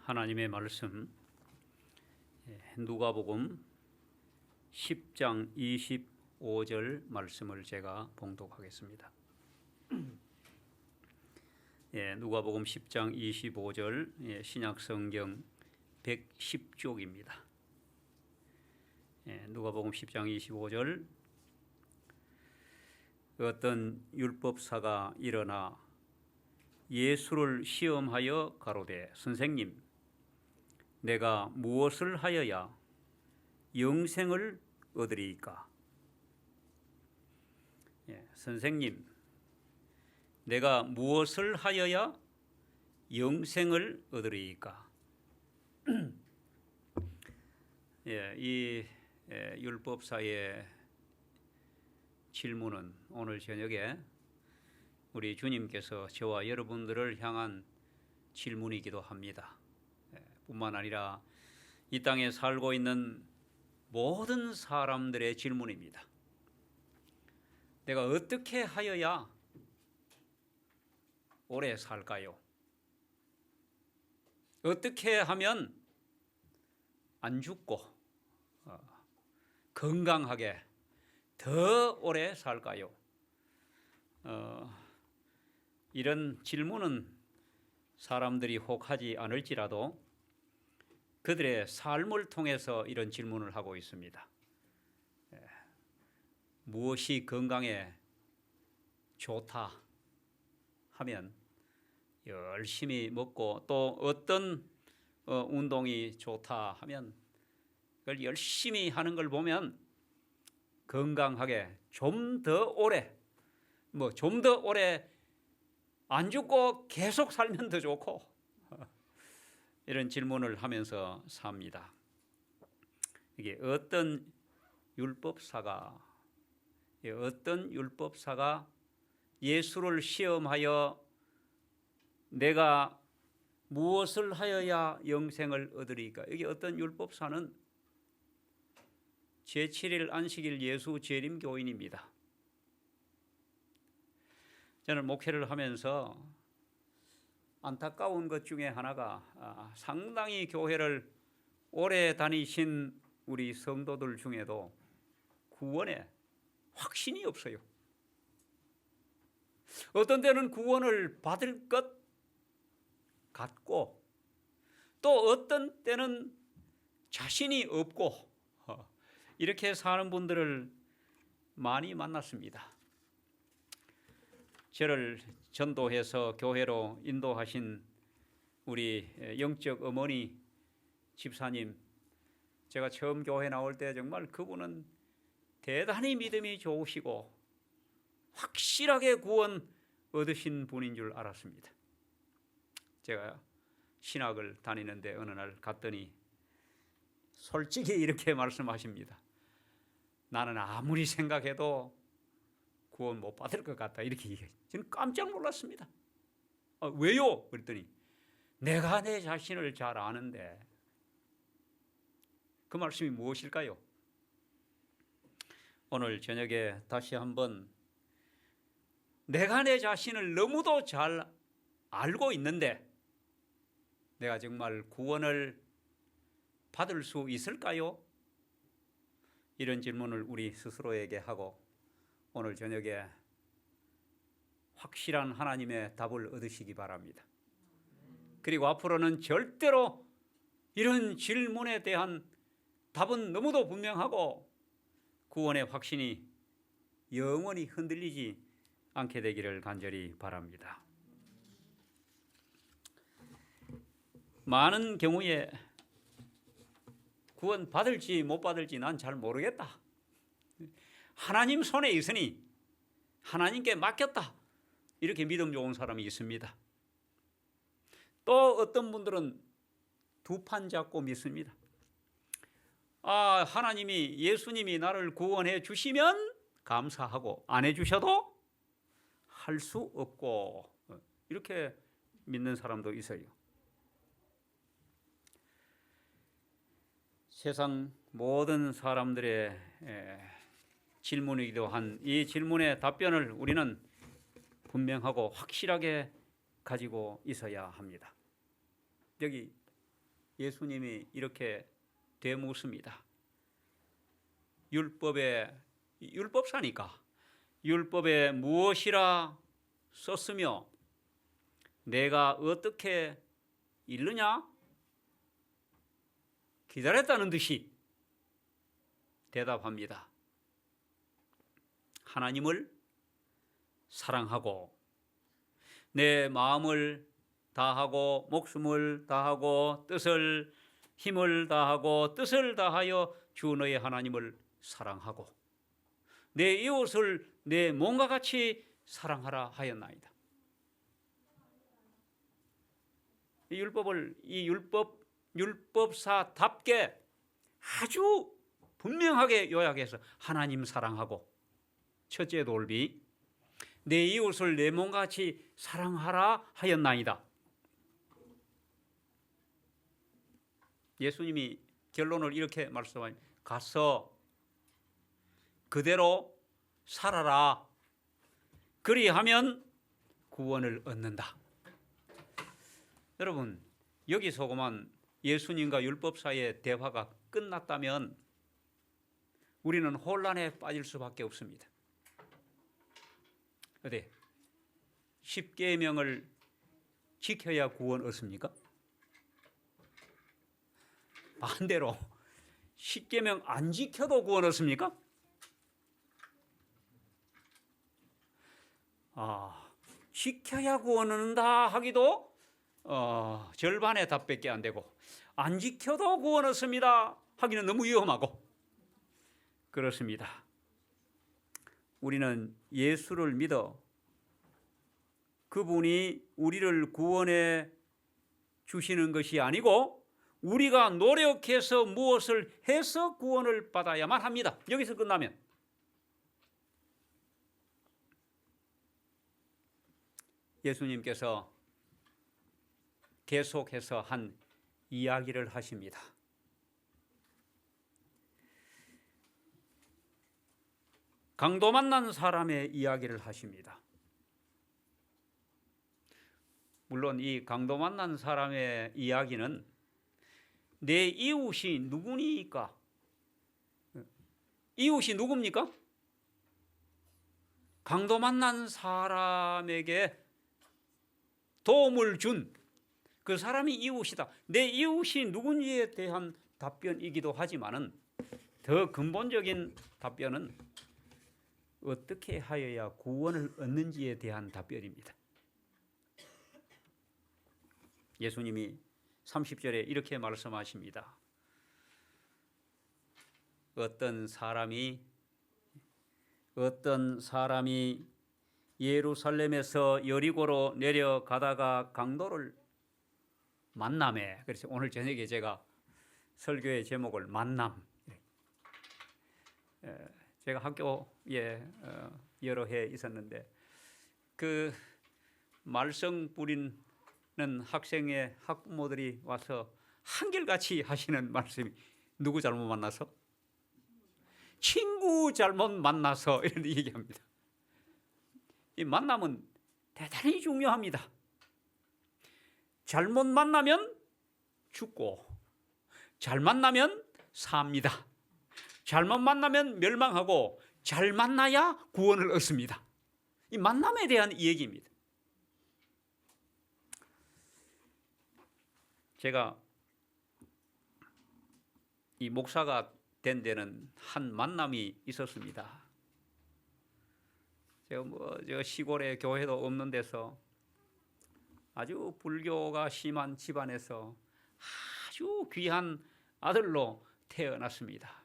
하나님의 말씀 누가복음 10장 25절 말씀을 제가 봉독하겠습니다. 누가복음 10장 25절 신약성경 110쪽입니다. 누가복음 10장 25절 어떤 율법사가 일어나 예수를 시험하여 가로되 선생님 내가 무엇을 하여야 영생을 얻으리이까? 선생님 내가 무엇을 하여야 영생을 얻으리이까? 이 율법사의 질문은 오늘 저녁에 우리 주님께서 저와 여러분들을 향한 질문이기도 합니다. 뿐만 아니라 이 땅에 살고 있는 모든 사람들의 질문입니다. 내가 어떻게 하여야 오래 살까요? 어떻게 하면 안 죽고 건강하게 더 오래 살까요? 이런 질문은 사람들이 혹 하지 않을지라도 그들의 삶을 통해서 이런 질문을 하고 있습니다. 무엇이 건강에 좋다 하면 열심히 먹고 또 어떤 운동이 좋다 하면 그걸 열심히 하는 걸 보면 건강하게 좀 더 오래 좀 더 오래 안 죽고 계속 살면 더 좋고 이런 질문을 하면서 삽니다. 이게 어떤 율법사가 예수를 시험하여 내가 무엇을 하여야 영생을 얻으리까? 여기 어떤 율법사는 제7일 안식일 예수 재림 교인입니다. 저는 목회를 하면서 안타까운 것 중에 하나가 상당히 교회를 오래 다니신 우리 성도들 중에도 구원에 확신이 없어요. 어떤 때는 구원을 받을 것 같고 또 어떤 때는 자신이 없고 이렇게 사는 분들을 많이 만났습니다. 저를 전도해서 교회로 인도하신 우리 영적 어머니 집사님, 제가 처음 교회 나올 때 정말 그분은 대단히 믿음이 좋으시고 확실하게 구원 얻으신 분인 줄 알았습니다. 제가 신학을 다니는데 어느 날 갔더니 솔직히 이렇게 말씀하십니다. 나는 아무리 생각해도 구원 못 받을 것 같다 이렇게 얘기해요. 저는 깜짝 놀랐습니다. 왜요? 그랬더니 내가 내 자신을 잘 아는데 그 말씀이 무엇일까요? 오늘 저녁에 다시 한번 내가 내 자신을 너무도 잘 알고 있는데 내가 정말 구원을 받을 수 있을까요? 이런 질문을 우리 스스로에게 하고 오늘 저녁에 확실한 하나님의 답을 얻으시기 바랍니다. 그리고 앞으로는 절대로 이런 질문에 대한 답은 너무도 분명하고 구원의 확신이 영원히 흔들리지 않게 되기를 간절히 바랍니다. 많은 경우에 구원 받을지 못 받을지 난 잘 모르겠다. 하나님 손에 있으니 하나님께 맡겼다. 이렇게 믿음 좋은 사람이 있습니다. 또 어떤 분들은 두 판 잡고 믿습니다. 하나님이 예수님이 나를 구원해 주시면 감사하고 안 해주셔도 할 수 없고 이렇게 믿는 사람도 있어요. 세상 모든 사람들의 질문이기도 한 이 질문의 답변을 우리는 분명하고 확실하게 가지고 있어야 합니다. 여기 예수님이 이렇게 되묻습니다. 율법사니까 율법에 무엇이라 썼으며 내가 어떻게 읽느냐? 기다렸다는 듯이 대답합니다. 하나님을 사랑하고 내 마음을 다하고 목숨을 다하고 뜻을 힘을 다하고 뜻을 다하여 주 너의 하나님을 사랑하고 내 이웃을 내 몸과 같이 사랑하라 하였나이다. 이 율법사답게 아주 분명하게 요약해서 하나님 사랑하고 첫째 돌비 내 이웃을 내 몸과 같이 사랑하라 하였나이다. 예수님이 결론을 이렇게 말씀합니다. 가서 그대로 살아라. 그리하면 구원을 얻는다. 여러분, 여기서만 예수님과 율법사의 대화가 끝났다면 우리는 혼란에 빠질 수밖에 없습니다. 어때? 10계명을 지켜야 구원 얻습니까? 반대로 10계명 안 지켜도 구원 얻습니까? 지켜야 구원 얻는다 하기도 절반의 답밖에 안 되고 안 지켜도 구원 얻습니다 하기는 너무 위험하고 그렇습니다. 우리는 예수를 믿어 그분이 우리를 구원해 주시는 것이 아니고 우리가 노력해서 무엇을 해서 구원을 받아야만 합니다. 여기서 끝나면 예수님께서 계속해서 한 이야기를 하십니다. 강도 만난 사람의 이야기를 하십니다. 물론 이 강도 만난 사람의 이야기는 내 이웃이 누구니까? 이웃이 누굽니까? 강도 만난 사람에게 도움을 준 그 사람이 이웃이다. 내 이웃이 누군지에 대한 답변이기도 하지만은 더 근본적인 답변은 어떻게 하여야 구원을 얻는지에 대한 답변입니다. 예수님이 30절에 이렇게 말씀하십니다. 어떤 사람이 예루살렘에서 여리고로 내려가다가 강도를 만남에, 그래서 오늘 저녁에 제가 설교의 제목을 만남, 제가 학교에 여러 해 있었는데 그 말썽 부리는 학생의 학부모들이 와서 한결같이 하시는 말씀이 누구 잘못 만나서? 친구 잘못 만나서 이런 얘기합니다. 이 만남은 대단히 중요합니다. 잘못 만나면 죽고 잘 만나면 삽니다. 잘못 만나면 멸망하고 잘 만나야 구원을 얻습니다. 이 만남에 대한 얘기입니다. 제가 이 목사가 된 데는 한 만남이 있었습니다. 제가 저 시골에 교회도 없는 데서 아주 불교가 심한 집안에서 아주 귀한 아들로 태어났습니다.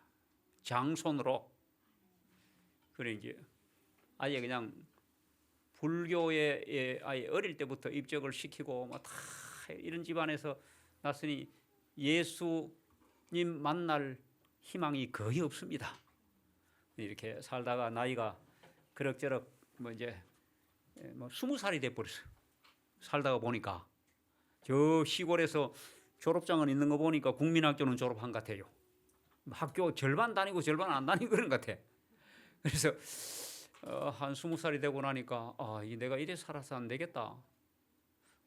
장손으로. 그래 이제 아예 그냥 불교에 아예 어릴 때부터 입적을 시키고 다 이런 집안에서 났으니 예수님 만날 희망이 거의 없습니다. 이렇게 살다가 나이가 그럭저럭 이제 20살이 돼 버렸어요. 살다가 보니까 저 시골에서 졸업장은 있는 거 보니까 국민학교는 졸업한 것 같아요. 학교 절반 다니고 절반 안 다니고 그런 것 같아. 그래서 한 20살이 되고 나니까 내가 이래 살아서 안 되겠다.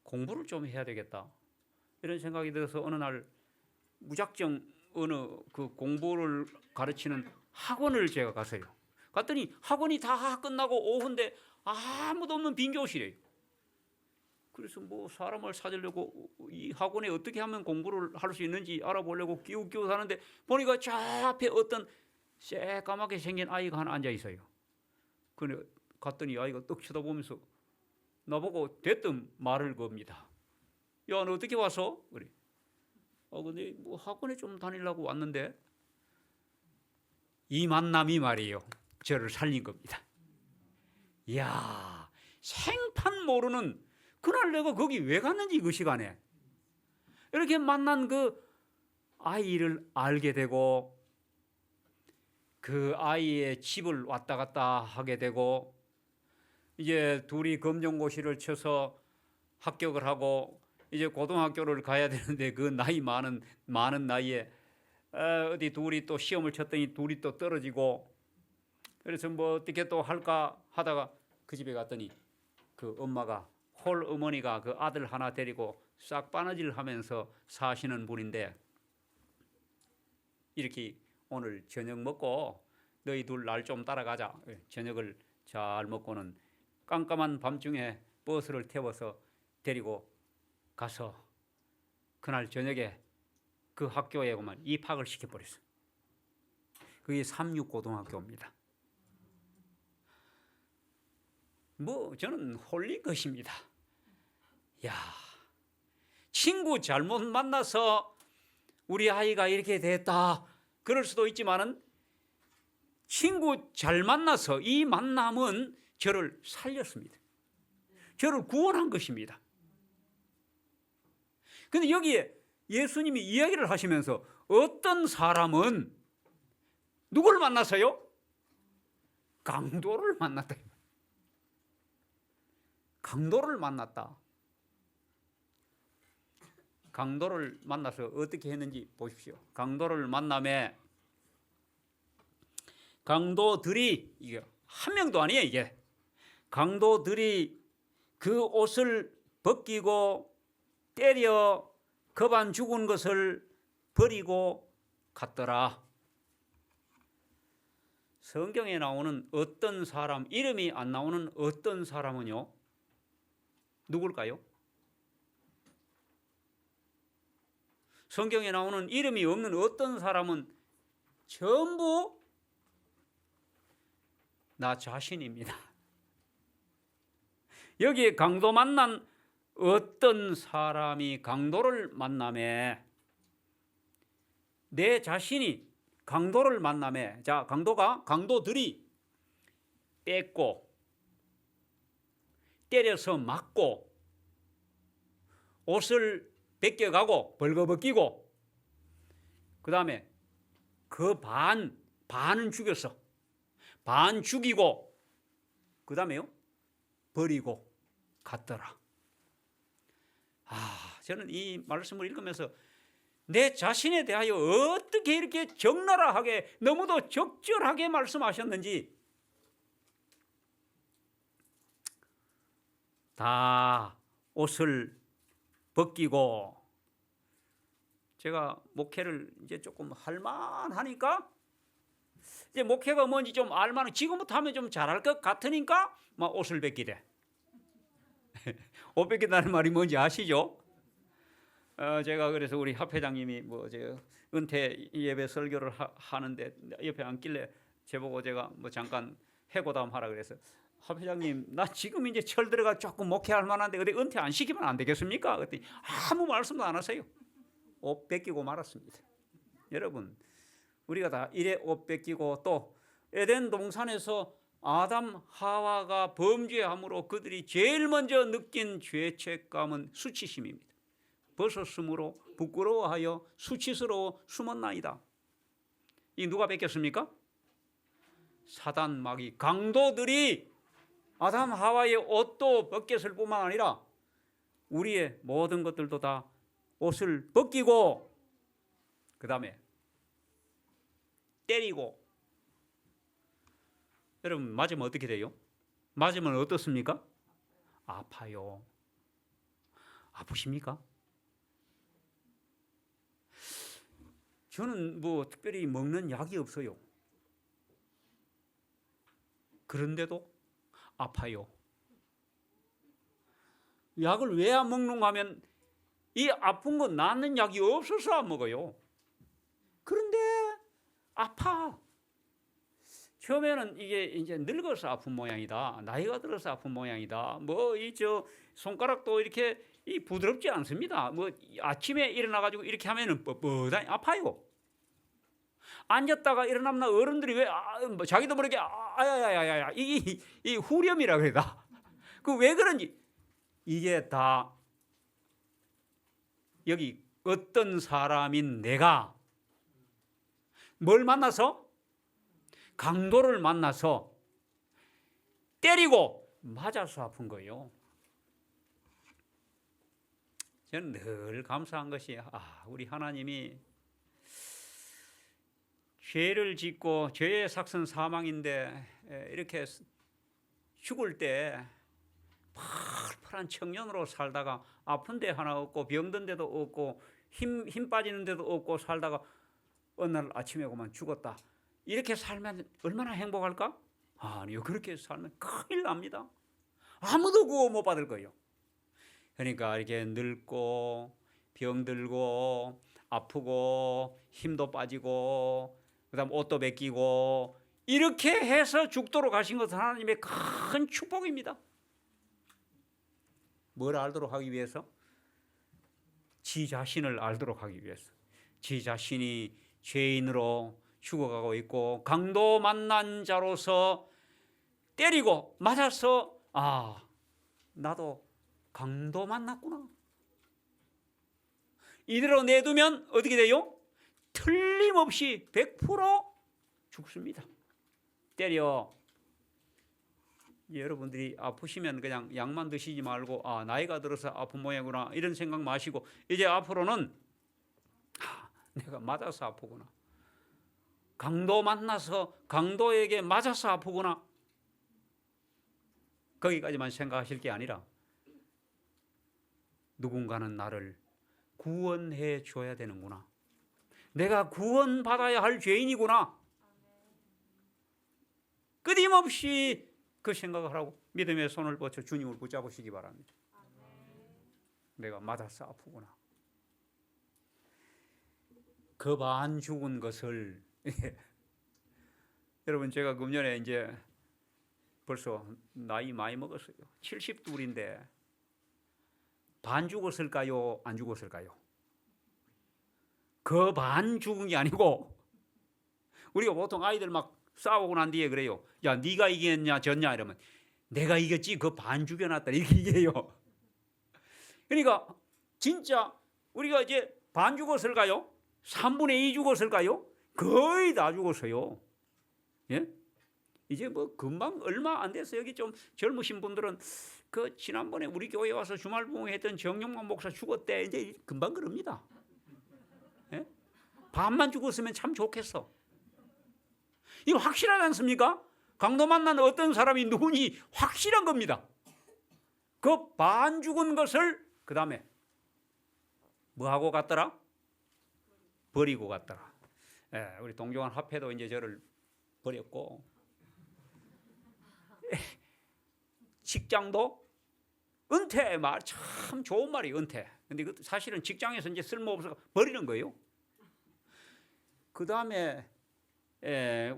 공부를 좀 해야 되겠다. 이런 생각이 들어서 어느 날 무작정 어느 그 공부를 가르치는 학원을 제가 갔어요. 갔더니 학원이 다 끝나고 오후인데 아무도 없는 빈 교실이에요. 그래서 뭐 사람을 찾으려고 이 학원에 어떻게 하면 공부를 할 수 있는지 알아보려고 끼우끼우 하는데 보니까 저 앞에 어떤 새까맣게 생긴 아이가 하나 앉아 있어요. 그래 갔더니 아이가 떡 쳐다보면서 나보고 대뜸 말을 겁니다. 야, 너 어떻게 왔어? 그래. 근데 뭐 학원에 좀 다니려고 왔는데, 이 만남이 말이에요, 저를 살린 겁니다. 이야, 생판 모르는 그날 내가 거기 왜 갔는지 그 시간에 이렇게 만난 그 아이를 알게 되고 그 아이의 집을 왔다 갔다 하게 되고 이제 둘이 검정고시를 쳐서 합격을 하고 이제 고등학교를 가야 되는데 그 나이 많은 나이에 어디 둘이 또 시험을 쳤더니 둘이 또 떨어지고 그래서 뭐 어떻게 또 할까 하다가 그 집에 갔더니 그 엄마가 홀 어머니가 그 아들 하나 데리고 싹 바느질 하면서 사시는 분인데 이렇게 오늘 저녁 먹고 너희 둘 날 좀 따라가자. 저녁을 잘 먹고는 깜깜한 밤중에 버스를 태워서 데리고 가서 그날 저녁에 그 학교에 오면 입학을 시켜버렸어요. 그게 삼육고등학교입니다. 뭐 저는 홀린 것입니다. 야, 친구 잘못 만나서 우리 아이가 이렇게 됐다 그럴 수도 있지만은 친구 잘 만나서 이 만남은 저를 살렸습니다. 저를 구원한 것입니다. 근데 여기에 예수님이 이야기를 하시면서 어떤 사람은 누구를 만났어요? 강도를 만났다. 강도를 만났다. 강도를 만나서 어떻게 했는지 보십시오. 강도를 만남에 강도들이 이게 한 명도 아니에요. 이게 강도들이 그 옷을 벗기고 때려 겁안 죽은 것을 버리고 갔더라. 성경에 나오는 어떤 사람, 이름이 안 나오는 어떤 사람은요, 누굴까요? 성경에 나오는 이름이 없는 어떤 사람은 전부 나 자신입니다. 여기에 강도 만난 어떤 사람이 강도를 만남에 내 자신이 강도를 만남에 자 강도들이 뺏고 때려서 맞고 옷을 벗겨가고 벌거벗기고 그 다음에 그 반은 죽였어. 반 죽이고 그 다음에요 버리고 갔더라. 저는 이 말씀을 읽으면서 내 자신에 대하여 어떻게 이렇게 적나라하게 너무도 적절하게 말씀하셨는지 다 옷을 벗기고 제가 목회를 이제 조금 할만하니까 이제 목회가 뭔지 좀 알만한 지금부터 하면 좀 잘할 것 같으니까 막 옷을 벗기대. 옷 벗긴다는 말이 뭔지 아시죠? 제가 그래서 우리 합회장님이 뭐 제가 은퇴 예배 설교를 하는데 옆에 앉길래 제보고 제가 뭐 잠깐 해고담 하라 그래서 합회장님 나 지금 이제 철 들어가 조금 목회할 만한데 어디 은퇴 안 시키면 안 되겠습니까? 그랬더니 아무 말씀도 안 하세요. 옷 벗기고 말았습니다. 여러분 우리가 다 이래 옷 벗기고 또 에덴 동산에서 아담 하와가 범죄함으로 그들이 제일 먼저 느낀 죄책감은 수치심입니다. 벗었으므로 부끄러워하여 수치스러워 숨었나이다. 이 누가 뺏겼습니까? 사단 마귀 강도들이 아담 하와의 옷도 벗겼을 뿐만 아니라 우리의 모든 것들도 다 옷을 벗기고 그 다음에 때리고 여러분 맞으면 어떻게 돼요? 맞으면 어떻습니까? 아파요. 아프십니까? 저는 뭐 특별히 먹는 약이 없어요. 그런데도 아파요. 약을 왜 안 먹는가 하면 이 아픈 거 낫는 약이 없어서 안 먹어요. 그런데 아파. 처음에는 이게 이제 늙어서 아픈 모양이다. 나이가 들어서 아픈 모양이다. 뭐 이 저 손가락도 이렇게 이 부드럽지 않습니다. 뭐 아침에 일어나 가지고 이렇게 하면은 뻣뻣하니 아파요. 앉았다가 일어나면 어른들이 왜 뭐 자기도 모르게 아야야야야 이 후렴이라 그래다. 그 왜 그런지 이게 다 여기 어떤 사람인 내가 뭘 만나서 강도를 만나서 때리고 맞아서 아픈 거예요. 저는 늘 감사한 것이 우리 하나님이 죄를 짓고 죄의 삭선 사망인데 이렇게 죽을 때 펄펄한 청년으로 살다가 아픈 데 하나 없고 병든 데도 없고 힘 빠지는 데도 없고 살다가 어느 날 아침에 그만 죽었다. 이렇게 살면 얼마나 행복할까? 아니요. 그렇게 살면 큰일 납니다. 아무도 구원 못 받을 거예요. 그러니까 이렇게 늙고 병들고 아프고 힘도 빠지고 그다음 옷도 벗기고 이렇게 해서 죽도록 하신 것은 하나님의 큰 축복입니다. 뭘 알도록 하기 위해서? 지 자신을 알도록 하기 위해서. 지 자신이 죄인으로 죽어가고 있고 강도 만난 자로서 때리고 맞아서 나도 강도 만났구나. 이대로 내두면 어떻게 돼요? 틀림없이 100% 죽습니다. 때려. 여러분들이 아프시면 그냥 약만 드시지 말고 나이가 들어서 아픈 모양이구나 이런 생각 마시고 이제 앞으로는 내가 맞아서 아프구나. 강도 만나서 강도에게 맞아서 아프구나. 거기까지만 생각하실 게 아니라 누군가는 나를 구원해 줘야 되는구나. 내가 구원받아야 할 죄인이구나. 끊임없이 그 생각을 하고 믿음의 손을 뻗쳐 주님을 붙잡으시기 바랍니다. 내가 맞아서 아프구나. 겁 안 죽은 것을 여러분 제가 금년에 이제 벌써 나이 많이 먹었어요. 72인데 반 죽었을까요? 안 죽었을까요? 겁 안 죽은 게 아니고 우리가 보통 아이들 막 싸우고 난 뒤에 그래요. 야, 네가 이겼냐 졌냐 이러면 내가 이겼지 그 반 죽여놨다 이렇게 얘기해요. 그러니까 진짜 우리가 이제 반 죽었을까요? 3분의 2 죽었을까요? 거의 다 죽었어요. 예? 이제 뭐 금방 얼마 안 돼서 여기 좀 젊으신 분들은 그 지난번에 우리 교회 와서 주말 부흥했던 정용만 목사 죽었대 이제 금방 그럽니다. 예? 반만 죽었으면 참 좋겠어. 이거 확실하지 않습니까? 강도 만난 어떤 사람이 누구니 확실한 겁니다. 그 반 죽은 것을 그 다음에 뭐하고 갔더라? 버리고 갔더라. 예, 우리 동종한 화폐도 이제 저를 버렸고 직장도 은퇴 말 참 좋은 말이 은퇴. 근데 사실은 직장에서 이제 쓸모없어서 버리는 거예요. 그 다음에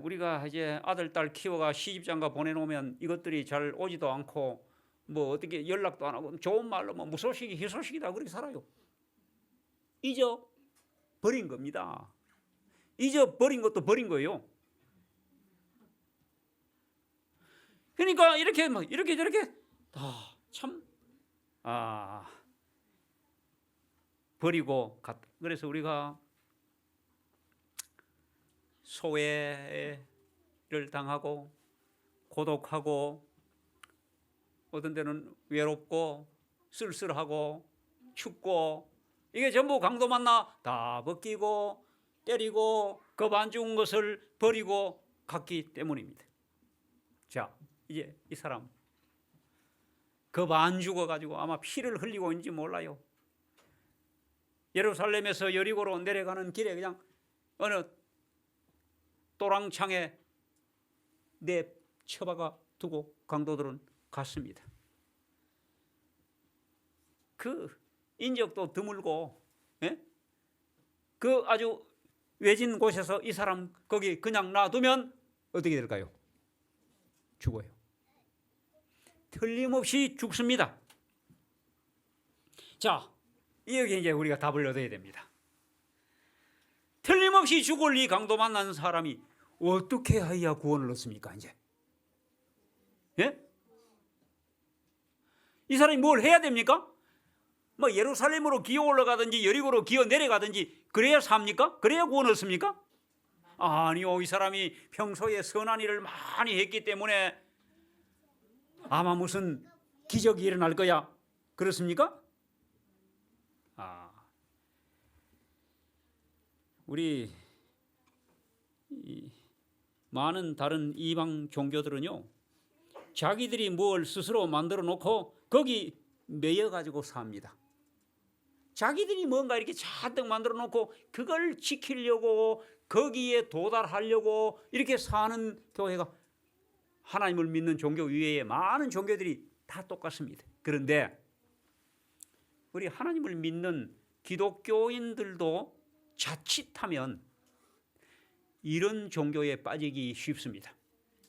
우리가 이제 아들 딸 키워가 시집장가 보내놓으면 이것들이 잘 오지도 않고 뭐 어떻게 연락도 안 하고 좋은 말로 뭐 무소식이 희소식이다 그렇게 살아요. 잊어 버린 겁니다. 잊어 버린 것도 버린 거예요. 그러니까 이렇게 막 이렇게 저렇게 참 버리고 갔다. 그래서 우리가 소외를 당하고 고독하고 어떤 데는 외롭고 쓸쓸하고 춥고 이게 전부 강도 만나 다 벗기고 때리고 겁 안 죽은 것을 버리고 갔기 때문입니다. 자, 이제 이 사람 겁 안 죽어가지고 아마 피를 흘리고 있는지 몰라요. 예루살렘에서 여리고로 내려가는 길에 그냥 어느 또랑창에 내쳐박아 두고 강도들은 갔습니다. 그 인적도 드물고, 예? 그 아주 외진 곳에서 이 사람 거기 그냥 놔두면 어떻게 될까요? 죽어요. 틀림없이 죽습니다. 자, 여기 이제 우리가 답을 얻어야 됩니다. 틀림없이 죽을 이 강도 만난 사람이 어떻게 해야 구원을 얻습니까? 이제, 예? 이 사람이 뭘 해야 됩니까? 뭐 예루살렘으로 기어 올라가든지 여리고로 기어 내려가든지 그래야 삽니까? 그래야 구원 얻습니까? 아니요. 이 사람이 평소에 선한 일을 많이 했기 때문에 아마 무슨 기적이 일어날 거야. 그렇습니까? 우리 많은 다른 이방 종교들은요, 자기들이 뭘 스스로 만들어 놓고 거기 매여 가지고 삽니다. 자기들이 뭔가 이렇게 잔뜩 만들어 놓고 그걸 지키려고 거기에 도달하려고 이렇게 사는 교회가, 하나님을 믿는 종교 외에 많은 종교들이 다 똑같습니다. 그런데 우리 하나님을 믿는 기독교인들도 자칫하면 이런 종교에 빠지기 쉽습니다.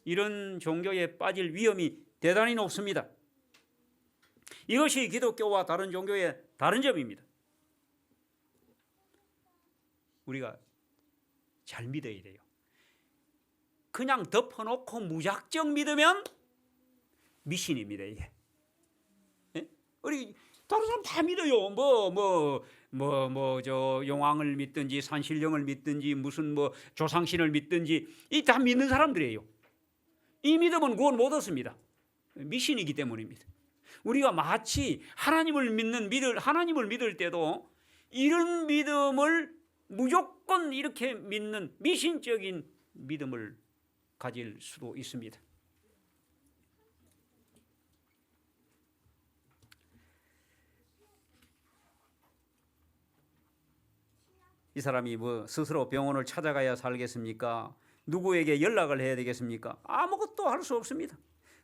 이런 종교에 빠질 위험이 대단히 높습니다. 이것이 기독교와 다른 종교의 다른 점입니다. 우리가 잘 믿어야 돼요. 그냥 덮어놓고 무작정 믿으면 미신입니다, 이게. 예? 우리 다른 사람 다 믿어요. 저 용왕을 믿든지 산신령을 믿든지 무슨 뭐 조상신을 믿든지 이 다 믿는 사람들이에요. 이 믿음은 구원 못 얻습니다. 미신이기 때문입니다. 우리가 마치 하나님을 믿을 때도 이런 믿음을 무조건 이렇게 믿는 미신적인 믿음을 가질 수도 있습니다. 이 사람이 뭐 스스로 병원을 찾아가야 살겠습니까? 누구에게 연락을 해야 되겠습니까? 아무것도 할 수 없습니다.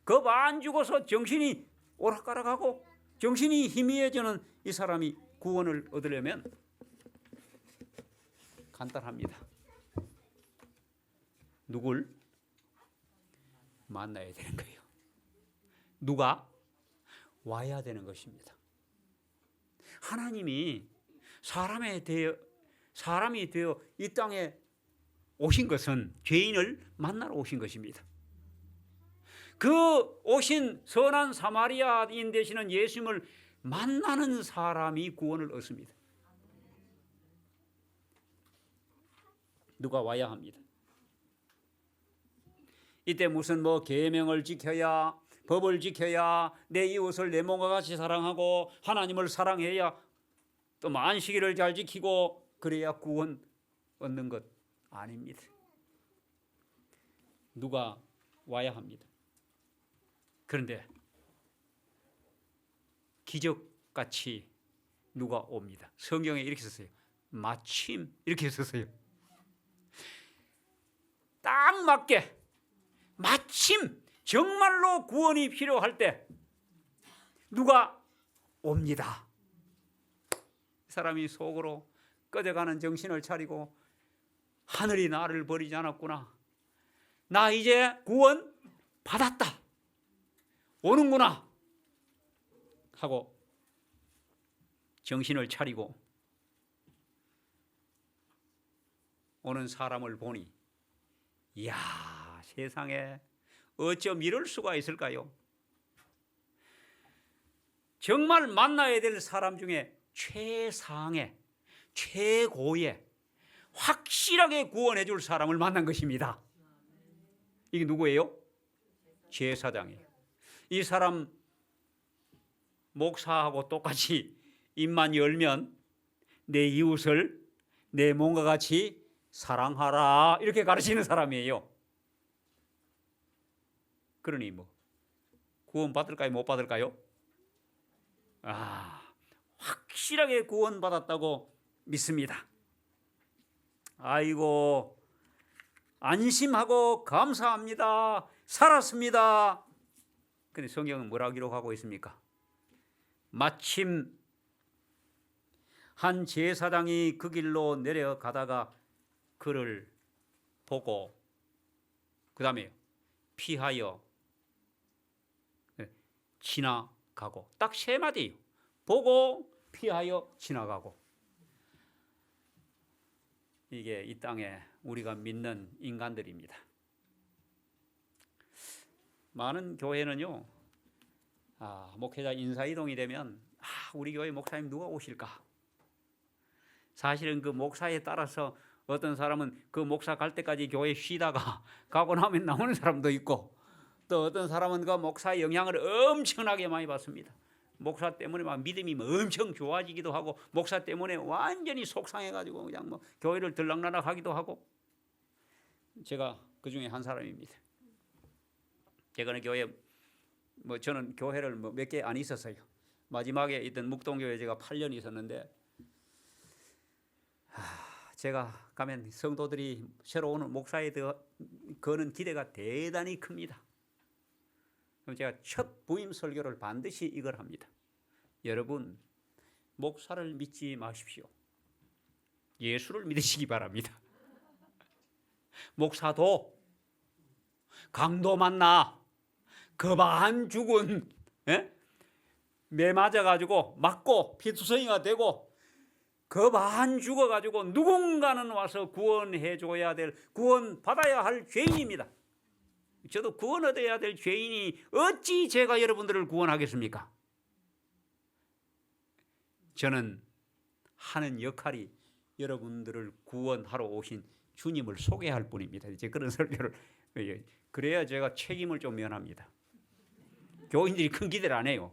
겁 안 죽어서 정신이 오락가락하고 정신이 희미해지는 이 사람이 구원을 얻으려면 간단합니다. 누굴 만나야 되는 거예요. 누가 와야 되는 것입니다. 하나님이 사람이 되어 이 땅에 오신 것은 죄인을 만나러 오신 것입니다. 그 오신 선한 사마리아인 되시는 예수님을 만나는 사람이 구원을 얻습니다. 누가 와야 합니다. 이때 무슨 뭐 계명을 지켜야, 법을 지켜야, 내 이웃을 내 몸과 같이 사랑하고 하나님을 사랑해야, 또 안식일을 잘 지키고 그래야 구원 얻는 것 아닙니다. 누가 와야 합니다. 그런데 기적같이 누가 옵니다. 성경에 이렇게 썼어요. 마침 이렇게 썼어요. 딱 맞게 마침 정말로 구원이 필요할 때 누가 옵니다. 사람이 속으로 꺼져가는 정신을 차리고 하늘이 나를 버리지 않았구나. 나 이제 구원 받았다. 오는구나 하고 정신을 차리고 오는 사람을 보니 이야, 세상에 어쩜 이럴 수가 있을까요? 정말 만나야 될 사람 중에 최상의, 최고의, 확실하게 구원해 줄 사람을 만난 것입니다. 이게 누구예요? 제사장이에요. 이 사람 목사하고 똑같이 입만 열면 내 이웃을 내 몸과 같이 사랑하라 이렇게 가르치는 사람이에요. 그러니 뭐 구원 받을까요? 못 받을까요? 확실하게 구원 받았다고 믿습니다. 아이고 안심하고 감사합니다. 살았습니다. 근데 성경은 뭐라고 기록하고 있습니까? 마침 한 제사장이 그 길로 내려가다가 그를 보고 그 다음에 피하여 지나가고, 딱 세 마디예요. 보고 피하여 지나가고. 이게 이 땅에 우리가 믿는 인간들입니다. 많은 교회는요, 목회자 인사이동이 되면 우리 교회 목사님 누가 오실까? 사실은 그 목사에 따라서 어떤 사람은 그 목사 갈 때까지 교회 쉬다가 가고 나면 나오는 사람도 있고, 또 어떤 사람은 그 목사의 영향을 엄청나게 많이 받습니다. 목사 때문에 막 믿음이 엄청 좋아지기도 하고, 목사 때문에 완전히 속상해가지고 그냥 뭐 교회를 들락날락하기도 하고. 제가 그 중에 한 사람입니다. 제가 교회 저는 교회를 몇 개 안 있었어요. 마지막에 있던 묵동교회 제가 8년 있었는데, 제가 가면 성도들이 새로 오는 목사에 거는 기대가 대단히 큽니다. 그럼 제가 첫 부임 설교를 반드시 이걸 합니다. 여러분, 목사를 믿지 마십시오. 예수를 믿으시기 바랍니다. 목사도 강도 만나 겁안 죽은 매 맞아가지고 맞고 피투성이가 되고 겁안 죽어가지고 누군가는 와서 구원해줘야 될, 구원받아야 할 죄인입니다. 저도 구원 얻어야 될 죄인이 어찌 제가 여러분들을 구원하겠습니까? 저는 하는 역할이 여러분들을 구원하러 오신 주님을 소개할 뿐입니다. 이제 그런 설교를 그래야 제가 책임을 좀 면합니다. 교인들이 큰 기대를 안 해요.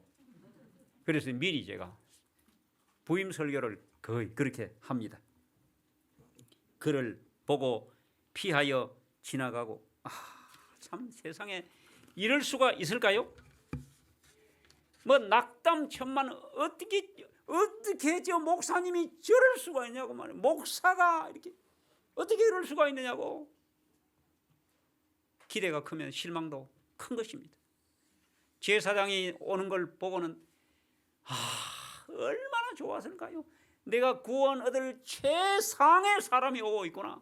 그래서 미리 제가 부임 설교를 거의 그렇게 합니다. 그를 보고 피하여 지나가고. 참 세상에 이럴 수가 있을까요? 뭐 낙담천만, 어떻게 저 목사님이 저럴 수가 있냐고 말이에요. 목사가 이렇게 어떻게 이럴 수가 있느냐고. 기대가 크면 실망도 큰 것입니다. 제사장이 오는 걸 보고는 얼마나 좋았을까요? 내가 구원 얻을 최상의 사람이 오고 있구나.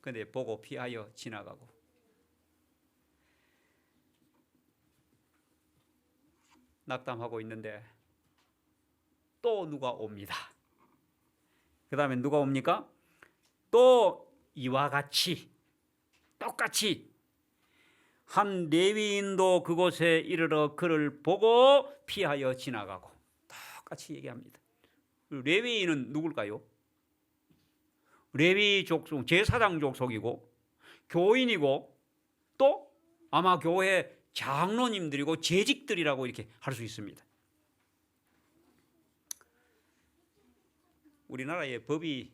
그런데 보고 피하여 지나가고. 낙담하고 있는데 또 누가 옵니다. 그 다음에 누가 옵니까? 또 이와 같이 똑같이 한 레위인도 그곳에 이르러 그를 보고 피하여 지나가고. 똑같이 얘기합니다. 레위인은 누굴까요? 레위 족속, 제사장 족속이고 교인이고 또 아마 교회 장로님들이고 재직들이라고 이렇게 할 수 있습니다. 우리나라의 법이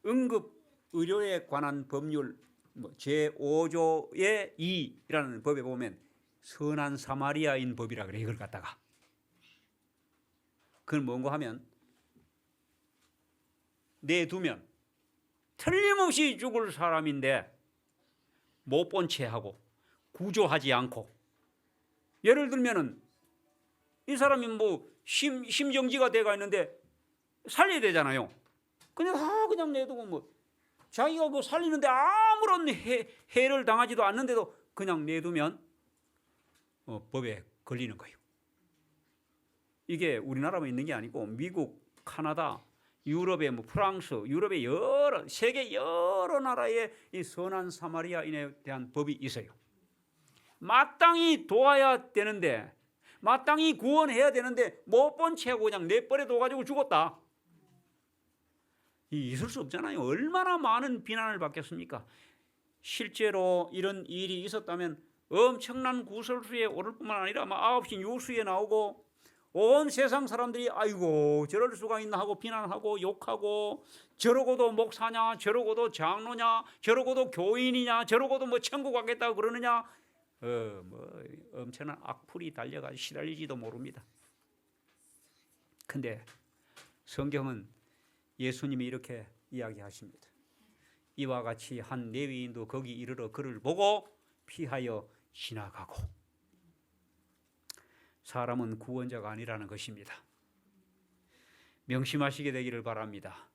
응급 의료에 관한 법률 제5조의 2라는 법에 보면 선한 사마리아인 법이라 그래. 이걸 갖다가 그건 뭔가 하면 내두면 틀림없이 죽을 사람인데 못 본 채 하고 구조하지 않고, 예를 들면은 이 사람이 심정지가 돼가 있는데 살려야 되잖아요. 근데 그냥 내두고 자기가 살리는데 아무런 해를 당하지도 않는데도 그냥 내두면 법에 걸리는 거예요. 이게 우리나라만 있는 게 아니고 미국, 카나다, 유럽의 프랑스, 유럽의 세계 여러 나라에 이 선한 사마리아인에 대한 법이 있어요. 마땅히 도와야 되는데, 마땅히 구원해야 되는데 못 본 채하고 그냥 내버려 둬가지고 죽었다. 있을 수 없잖아요. 얼마나 많은 비난을 받겠습니까? 실제로 이런 일이 있었다면 엄청난 구설수에 오를 뿐만 아니라 9시 뉴스에 나오고 온 세상 사람들이 아이고 저럴 수가 있나 하고 비난하고 욕하고, 저러고도 목사냐, 저러고도 장로냐, 저러고도 교인이냐, 저러고도 천국 가겠다고 그러느냐, 엄청난 악플이 달려가지고 시달리지도 모릅니다. 근데 성경은 예수님이 이렇게 이야기하십니다. 이와 같이 한 레위인도 거기 이르러 그를 보고 피하여 지나가고. 사람은 구원자가 아니라는 것입니다. 명심하시게 되기를 바랍니다.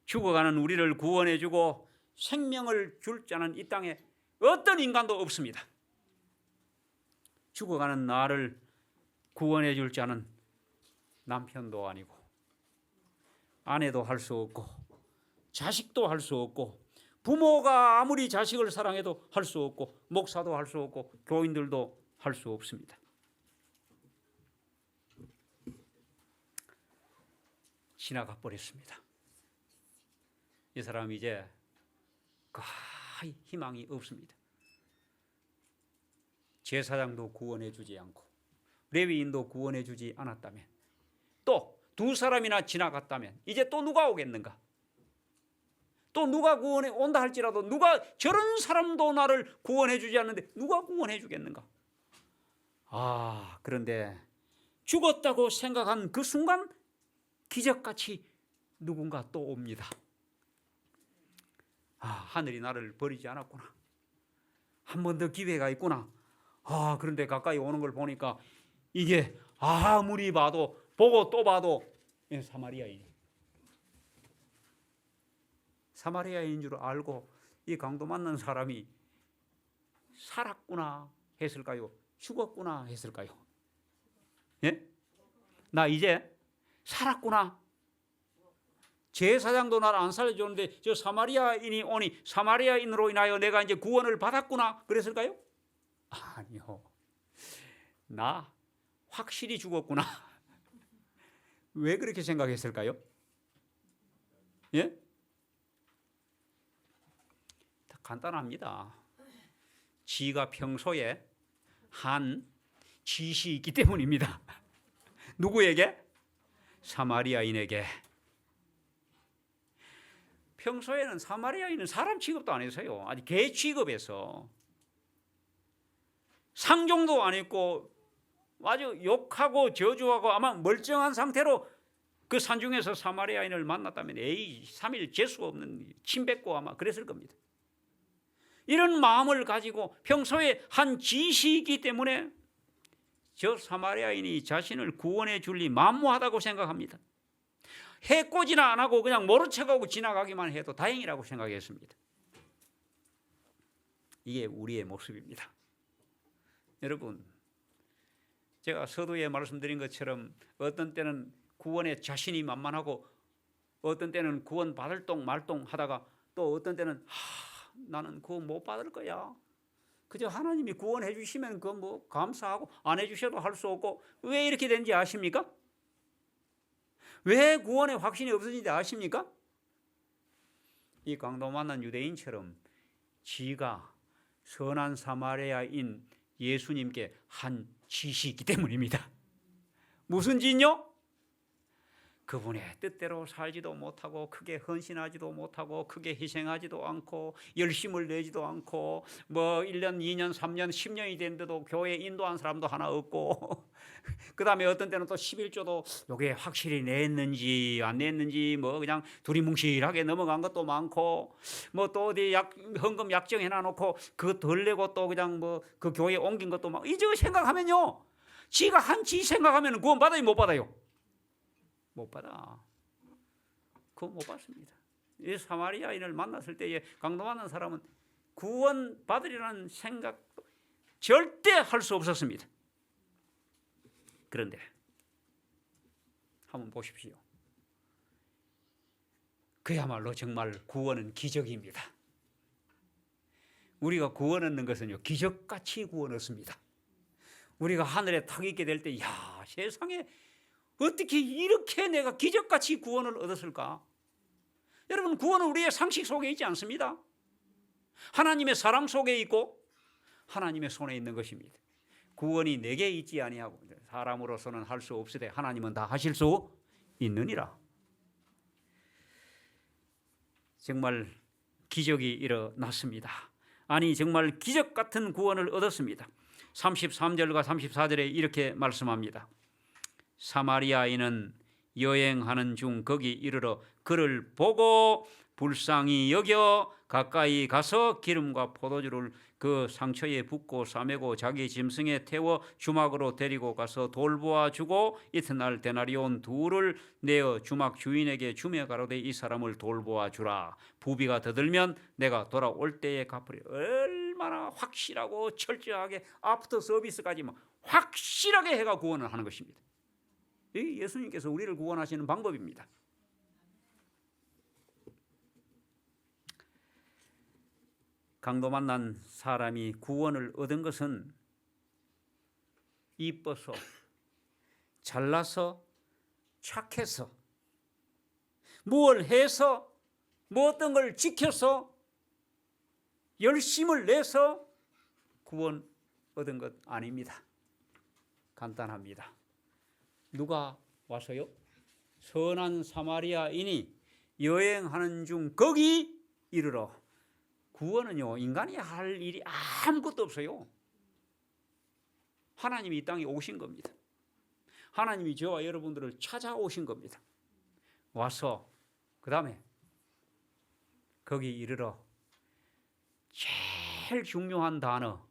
죽어가는 우리를 구원해주고 생명을 줄 자는 이 땅에 어떤 인간도 없습니다. 죽어가는 나를 구원해 줄 자는 남편도 아니고 아내도 할 수 없고 자식도 할 수 없고 부모가 아무리 자식을 사랑해도 할 수 없고 목사도 할 수 없고 교인들도 할 수 없습니다. 지나가 버렸습니다. 이 사람이 이제 거의 희망이 없습니다. 제사장도 구원해 주지 않고 레위인도 구원해 주지 않았다면, 또 두 사람이나 지나갔다면 이제 또 누가 오겠는가? 또 누가 구원해 온다 할지라도 누가, 저런 사람도 나를 구원해 주지 않는데 누가 구원해 주겠는가? 그런데 죽었다고 생각한 그 순간 기적같이 누군가 또 옵니다. 하늘이 나를 버리지 않았구나. 한 번 더 기회가 있구나. 그런데 가까이 오는 걸 보니까 이게 아무리 봐도, 보고 또 봐도 사마리아인인 줄 알고 이 강도 만난 사람이 살았구나 했을까요? 죽었구나 했을까요? 예? 나 이제 살았구나. 제사장도 나를 안 살려줬는데 저 사마리아인이 오니 사마리아인으로 인하여 내가 이제 구원을 받았구나 그랬을까요? 아니요. 나 확실히 죽었구나. 왜 그렇게 생각했을까요? 예? 간단합니다. 지가 평소에 한 짓이 있기 때문입니다. 누구에게? 사마리아인에게. 평소에는 사마리아인은 사람 취급도 안 했어요. 아니 개 취급해서 상종도 안 했고 아주 욕하고 저주하고 아마 멀쩡한 상태로 그 산중에서 사마리아인을 만났다면 3일 재수 없는 침뱉고 아마 그랬을 겁니다. 이런 마음을 가지고 평소에 한 지식이기 때문에 저 사마리아인이 자신을 구원해 줄리 만무하다고 생각합니다. 해코지나 안 하고 그냥 모른 척하고 지나가기만 해도 다행이라고 생각했습니다. 이게 우리의 모습입니다. 여러분, 제가 서두에 말씀드린 것처럼 어떤 때는 구원에 자신이 만만하고 어떤 때는 구원 받을 똥 말똥 하다가 또 어떤 때는 나는 구원 못 받을 거야. 그저 하나님이 구원해 주시면 그 뭐 감사하고 안 해 주셔도 할 수 없고. 왜 이렇게 된지 아십니까? 왜 구원에 확신이 없어진지 아십니까? 이 강도 만난 유대인처럼 지가 선한 사마리아인 예수님께 한 짓이 있기 때문입니다. 무슨 짓요? 그분의 뜻대로 살지도 못하고 크게 헌신하지도 못하고 크게 희생하지도 않고 열심을 내지도 않고 뭐 1년, 2년, 3년, 10년이 됐는데도 교회 인도한 사람도 하나 없고 그 다음에 어떤 때는 또 11조도 요게 확실히 냈는지 안 냈는지 뭐 그냥 두리뭉실하게 넘어간 것도 많고 뭐 또 어디 헌금 약정 해놔놓고 그거 덜 내고 또 그냥 뭐 그 교회 옮긴 것도 막 이제 생각하면요, 지가 한 지 생각하면 구원 받아요 못 받아요? 못 받아. 그거 못 받습니다. 이 사마리아인을 만났을 때에 강도 만난 사람은 구원 받으리라는 생각도 절대 할 수 없었습니다. 그런데 한번 보십시오. 그야말로 정말 구원은 기적입니다. 우리가 구원 얻는 것은요, 기적같이 구원 얻습니다. 우리가 하늘에 탁 있게 될 때, 야, 세상에 어떻게 이렇게 내가 기적같이 구원을 얻었을까? 여러분, 구원은 우리의 상식 속에 있지 않습니다. 하나님의 사랑 속에 있고 하나님의 손에 있는 것입니다. 구원이 내게 있지 아니하고 사람으로서는 할 수 없으되 하나님은 다 하실 수 있느니라. 정말 기적이 일어났습니다. 아니 정말 기적 같은 구원을 얻었습니다. 33절과 34절에 이렇게 말씀합니다. 사마리아인은 여행하는 중 거기 이르러 그를 보고 불쌍히 여겨 가까이 가서 기름과 포도주를 그 상처에 붓고 싸매고 자기 짐승에 태워 주막으로 데리고 가서 돌보아 주고 이튿날 데나리온 둘을 내어 주막 주인에게 주며 가로되 이 사람을 돌보아 주라. 부비가 더 들면 내가 돌아올 때에 갚으리. 얼마나 확실하고 철저하게 아프터 서비스까지 확실하게 해가 구원을 하는 것입니다. 이 예수님께서 우리를 구원하시는 방법입니다. 강도 만난 사람이 구원을 얻은 것은 이뻐서, 잘나서, 착해서, 무엇을 해서, 뭐 어떤 걸 지켜서, 열심을 내서 구원 얻은 것 아닙니다. 간단합니다. 누가 와서요? 선한 사마리아인이 여행하는 중 거기 이르러. 구원은요, 인간이 할 일이 아무것도 없어요. 하나님이 이 땅에 오신 겁니다. 하나님이 저와 여러분들을 찾아오신 겁니다. 와서 그 다음에 거기 이르러. 제일 중요한 단어,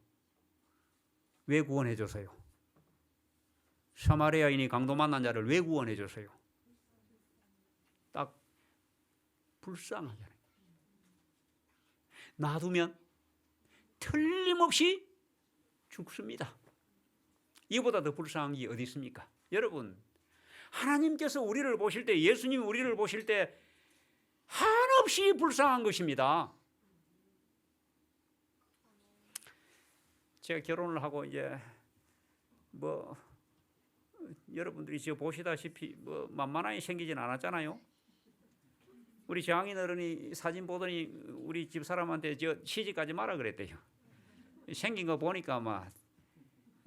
왜 구원해 줬어요? 사마리아인이 강도 만난 자를 왜 구원해 줬어요? 딱 불쌍하잖아요. 놔두면 틀림없이 죽습니다. 이보다 더 불쌍한 게 어디 있습니까? 여러분, 하나님께서 우리를 보실 때, 예수님이 우리를 보실 때 한없이 불쌍한 것입니다. 제가 결혼을 하고 이제 여러분들이 지금 보시다시피 만만하게 생기진 않았잖아요. 우리 장인 어른이 사진 보더니 우리 집 사람한테 저 시집가지 마라 그랬대요. 생긴 거 보니까 막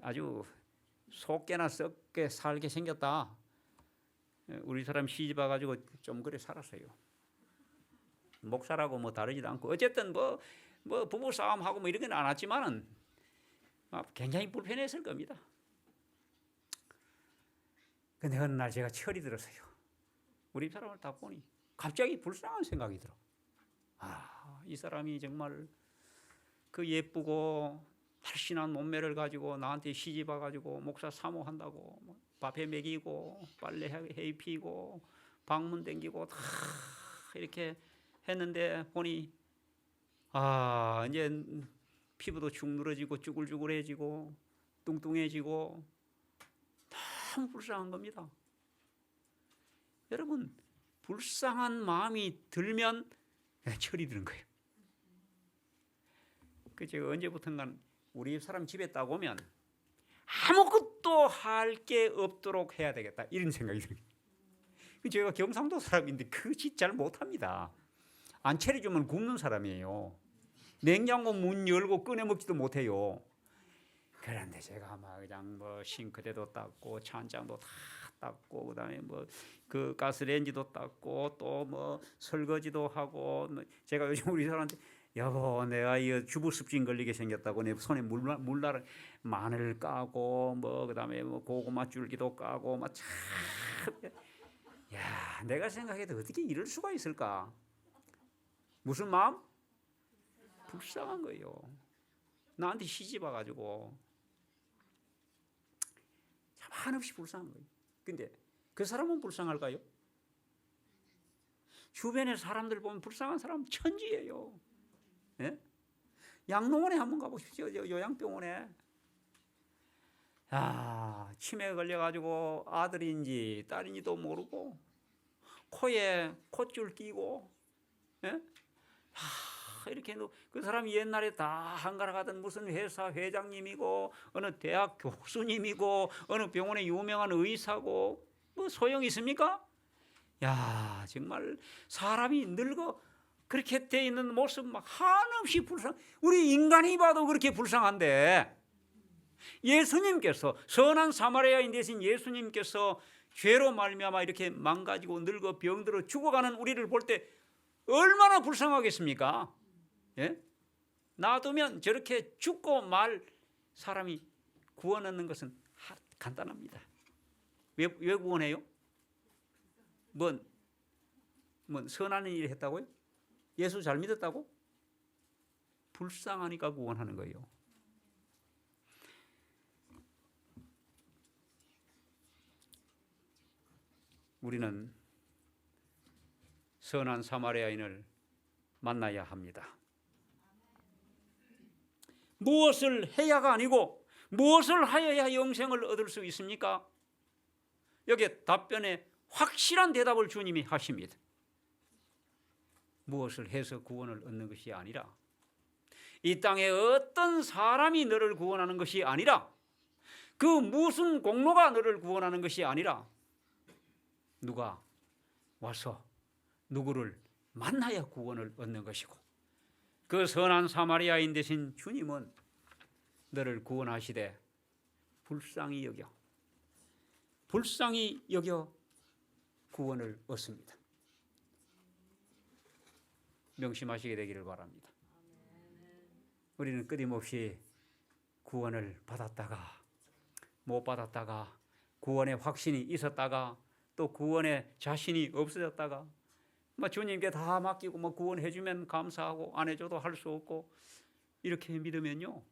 아주 속개나 썩게 살게 생겼다. 우리 사람 시집 와가지고 좀 그래 살았어요. 목사라고 다르지도 않고 어쨌든 부부 싸움하고 이런 건 안 왔지만은 굉장히 불편했을 겁니다. 근데 어느 날 제가 철이 들었어요. 우리 사람을 다 보니 갑자기 불쌍한 생각이 들어. 이 사람이 정말 그 예쁘고 날씬한 몸매를 가지고 나한테 시집 와가지고 목사 사모한다고 밥해 먹이고 빨래 해 입히고 방문 댕기고 다 이렇게 했는데 보니 이제 피부도 축 늘어지고 쭈글쭈글해지고 뚱뚱해지고 너무 불쌍한 겁니다. 여러분, 불쌍한 마음이 들면 철이 드는 거예요. 제가 언제부턴가 우리 사람 집에 딱 오면 아무것도 할 게 없도록 해야 되겠다 이런 생각이 들어요. 제가 경상도 사람인데 그 짓 잘 못합니다. 안 차려주면 굶는 사람이에요. 냉장고 문 열고 꺼내 먹지도 못해요. 그런데 제가 그냥 싱크대도 닦고 찬장도 다 닦고 그다음에 그 가스레인지도 닦고 또 설거지도 하고 제가 요즘 우리 사람한테 여보 내가 이 주부습진 걸리게 생겼다고 내 손에 물날 마늘 까고 그다음에 고구마 줄기도 까고 야 내가 생각해도 어떻게 이럴 수가 있을까? 무슨 마음? 불쌍한 거예요. 나한테 시집 와가지고 참 한없이 불쌍한 거예요. 근데 그 사람은 불쌍할까요? 주변에 사람들 보면 불쌍한 사람 천지예요. 예? 양로원에 한번 가보십시오. 요양병원에. 치매에 걸려가지고 아들인지 딸인지도 모르고 코에 콧줄 끼고 예? 이렇게 그 사람이 옛날에 다 한가라 가던 무슨 회사 회장님이고 어느 대학 교수님이고 어느 병원의 유명한 의사고 소용이 있습니까? 야 정말 사람이 늙어 그렇게 돼 있는 모습 한없이 불쌍. 우리 인간이 봐도 그렇게 불쌍한데 예수님께서 선한 사마리아인 대신 예수님께서 죄로 말미암아 이렇게 망가지고 늙어 병들어 죽어가는 우리를 볼 때 얼마나 불쌍하겠습니까? 예? 놔두면 저렇게 죽고 말 사람이 구원 얻는 것은 간단합니다. 왜 구원해요? 뭐 선한 일을 했다고요? 예수 잘 믿었다고? 불쌍하니까 구원하는 거예요. 우리는 선한 사마리아인을 만나야 합니다. 무엇을 해야가 아니고 무엇을 하여야 영생을 얻을 수 있습니까? 여기에 답변에 확실한 대답을 주님이 하십니다. 무엇을 해서 구원을 얻는 것이 아니라, 이 땅에 어떤 사람이 너를 구원하는 것이 아니라, 그 무슨 공로가 너를 구원하는 것이 아니라, 누가 와서 누구를 만나야 구원을 얻는 것이고, 그 선한 사마리아인 되신 주님은 너를 구원하시되 불쌍히 여겨 구원을 얻습니다. 명심하시게 되기를 바랍니다. 우리는 끊임없이 구원을 받았다가 못 받았다가, 구원의 확신이 있었다가 또 구원의 자신이 없어졌다가, 주님께 다 맡기고 구원해 주면 감사하고 안 해줘도 할 수 없고, 이렇게 믿으면요,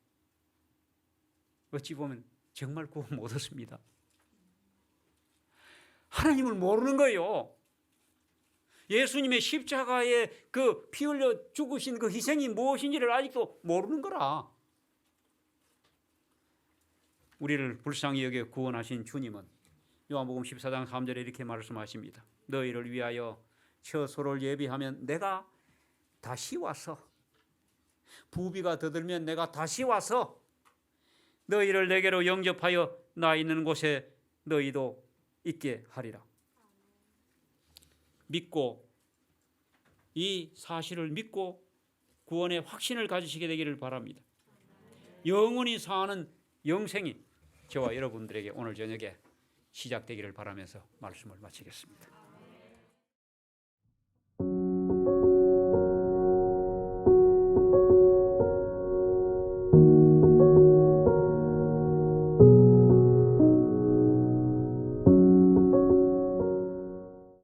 어찌 보면 정말 구원 못 얻습니다. 하나님을 모르는 거예요. 예수님의 십자가에 그 피 흘려 죽으신 그 희생이 무엇인지를 아직도 모르는 거라. 우리를 불쌍히 여겨 구원하신 주님은 요한복음 14장 3절에 이렇게 말씀하십니다. 너희를 위하여 처소를 예비하면 내가 다시 와서, 부비가 더들면 내가 다시 와서 너희를 내게로 영접하여 나 있는 곳에 너희도 있게 하리라. 믿고, 이 사실을 믿고 구원의 확신을 가지시게 되기를 바랍니다. 영원히 사는 영생이 저와 여러분들에게 오늘 저녁에 시작되기를 바라면서 말씀을 마치겠습니다.